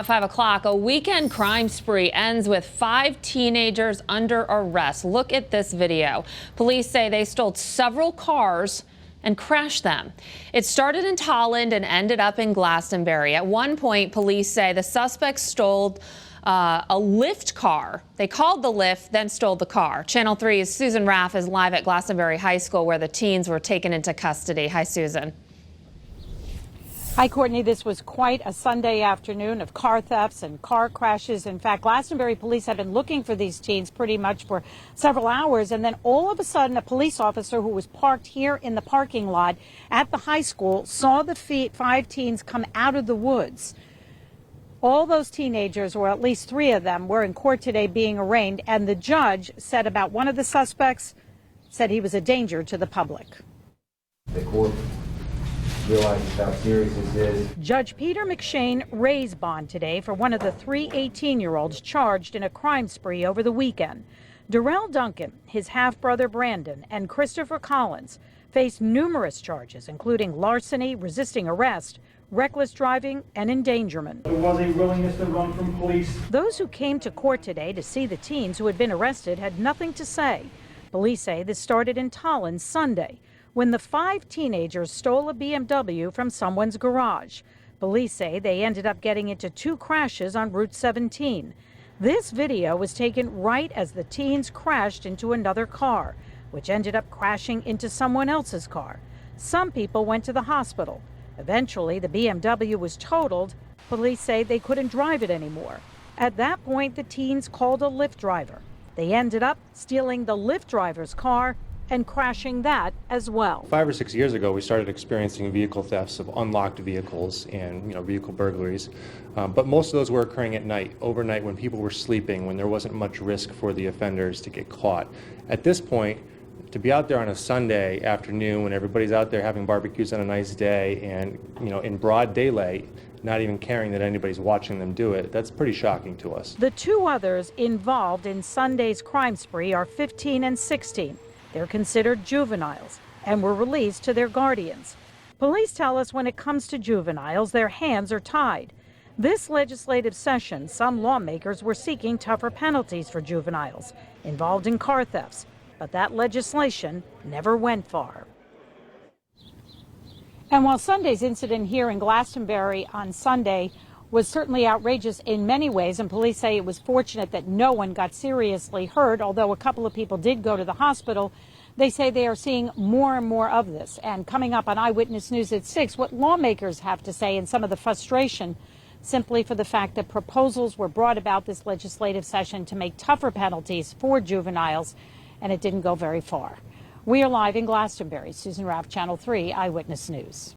At 5 o'clock, a weekend crime spree ends with 5 teenagers under arrest. Look at this video. Police say they stole several cars and crashed them. It started in Tolland and ended up in Glastonbury. At one point, police say the suspects stole a Lyft car. They called the Lyft, then stole the car. Channel 3's Susan Raff is live at Glastonbury High School, where the teens were taken into custody. Hi, Susan. Hi, Courtney. This was quite a Sunday afternoon of car thefts and car crashes. In fact, Glastonbury police have been looking for these teens pretty much for several hours. And then all of a sudden, a police officer who was parked here in the parking lot at the high school saw the 5 teens come out of the woods. All those teenagers, or at least 3 of them, were in court today being arraigned. And the judge said about one of the suspects, said he was a danger to the public. The court realizes how serious this is. Judge Peter McShane raised bond today for one of the 3 18-year-olds charged in a crime spree over the weekend. Darrell Duncan, his half-brother Brandon, and Christopher Collins faced numerous charges, including larceny, resisting arrest, reckless driving, and endangerment. There was a willingness to run from police. Those who came to court today to see the teens who had been arrested had nothing to say. Police say this started in Tolland Sunday, when the 5 teenagers stole a BMW from someone's garage. Police say they ended up getting into 2 crashes on Route 17. This video was taken right as the teens crashed into another car, which ended up crashing into someone else's car. Some people went to the hospital. Eventually, the BMW was totaled. Police say they couldn't drive it anymore. At that point, the teens called a Lyft driver. They ended up stealing the Lyft driver's car and crashing that as well. 5 or 6 years ago, we started experiencing vehicle thefts of unlocked vehicles and vehicle burglaries. But most of those were occurring at night, overnight, when people were sleeping, when there wasn't much risk for the offenders to get caught. At this point, to be out there on a Sunday afternoon when everybody's out there having barbecues on a nice day and in broad daylight, not even caring that anybody's watching them do it, that's pretty shocking to us. The 2 others involved in Sunday's crime spree are 15 and 16. They're considered juveniles and were released to their guardians. Police tell us when it comes to juveniles, their hands are tied. This legislative session, some lawmakers were seeking tougher penalties for juveniles involved in car thefts, but that legislation never went far. And while Sunday's incident here in Glastonbury on Sunday was certainly outrageous in many ways, and police say it was fortunate that no one got seriously hurt, although a couple of people did go to the hospital, they say they are seeing more and more of this. And coming up on Eyewitness News at 6, what lawmakers have to say and some of the frustration simply for the fact that proposals were brought about this legislative session to make tougher penalties for juveniles, and it didn't go very far. We are live in Glastonbury. Susan Raff, Channel 3 Eyewitness News.